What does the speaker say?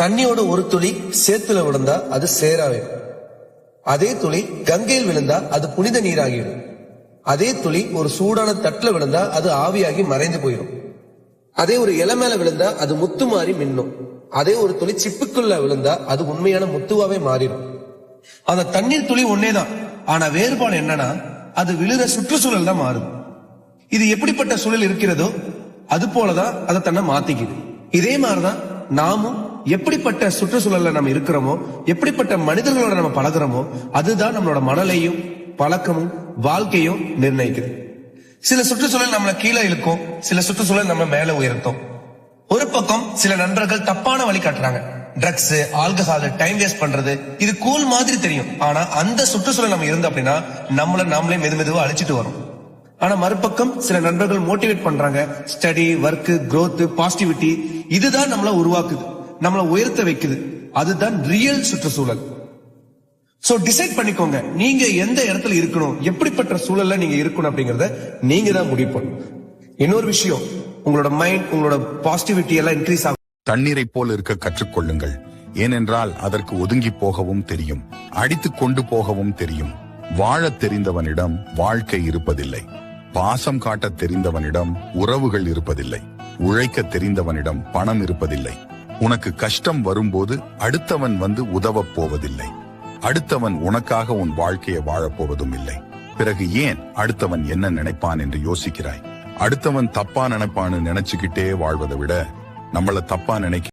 தண்ணியோட ஒரு துளி சேத்துல விழுந்தா அது சேராயிடும். அதே துளி கங்கையில் விழுந்தா அது புனித நீராகிடும். அதே துளி ஒரு சூடான தட்டுல விழுந்தா அது ஆவியாகி மறைந்து போயிடும். அதே ஒரு இலை மேல விழுந்தா அது முத்து மாறி மின்னும். அதே ஒரு துளி சிப்புக்குள்ள விழுந்தா அது உண்மையான முத்துவாவே மாறிடும். அந்த தண்ணீர் துளி ஒன்னேதான், ஆனா வேறுபாடு என்னன்னா அது விழுற சுற்றுச்சூழல் தான் மாறுது. இது எப்படிப்பட்ட சூழல் இருக்கிறதோ அது போலதான் அதை தன்னை மாத்திக்குது. இதே மாதிரிதான் நாமும் எப்படிப்பட்ட சுற்றுச்சூழல்ல நம்ம இருக்கிறோமோ, எப்படிப்பட்ட மனிதர்களோட நம்ம பழகிறோமோ, அதுதான் நம்மளோட மனலையும் பழக்கமும் வாழ்க்கையும் நிர்ணயிக்குது. சில சுற்றுச்சூழல் நம்மளை கீழே இழுக்கும், சில சுற்றுச்சூழல் நம்ம மேல உயர்த்தும். ஒரு பக்கம் சில நண்பர்கள் தப்பான வழி காட்டுறாங்க. ட்ரக்ஸ், ஆல்கஹால், டைம் வேஸ்ட் பண்றது, இது கூல் மாதிரி தெரியும். ஆனா அந்த சுற்றுச்சூழல் நம்ம இருந்தோம் அப்படின்னா நாமளே மெதுவா அழிச்சிட்டு வரும். ஆனா மறுபக்கம் சில நண்பர்கள் மோட்டிவேட் பண்றாங்க. ஸ்டடி, ஒர்க், growth, பாசிட்டிவிட்டி, இதுதான் நம்மள உருவாக்குது, நம்மள உயர்த்த வைக்குது. அதுதான் ரியல் சுற்றுச்சூழல். சோ டிசைட் பண்ணிக்கோங்க, நீங்க எந்த இடத்துல இருக்கணும், எப்படிப்பட்ட சூழல்ல நீங்க இருக்கணும் அப்படிங்கறத நீங்க தான் முடிவு பண்ணணும். இன்னொரு விஷயம், உங்களோட மைண்ட், உங்களோட பாசிட்டிவிட்டி எல்லாம் இன்க்ரீஸ் ஆகும். தண்ணீரை போல் இருக்க கற்றுக்கொள்ளுங்கள். ஏனென்றால் அதற்கு ஒதுங்கி போகவும் தெரியும், அடித்து கொண்டு போகவும் தெரியும். வாழத் தெரிந்தவனிடம் வாழ்க்கை இருப்பதில்லை. பாசம் காட்ட தெரிந்தவனிடம் உறவுகள் இருப்பதில்லை. உழைக்க தெரிந்தவனிடம் பணம் இருப்பதில்லை. உனக்கு கஷ்டம் வரும்போது அடுத்தவன் வந்து உதவப் போவதில்லை. அடுத்தவன் உனக்காக உன் வாழ்க்கையை வாழப்போவதும் இல்லை. பிறகு ஏன் அடுத்தவன் என்ன நினைப்பான் என்று யோசிக்கிறாய்? அடுத்தவன் தப்பா நினைப்பான்னு நினைச்சுக்கிட்டே வாழ்வதை விட நம்மள தப்பா நினைக்க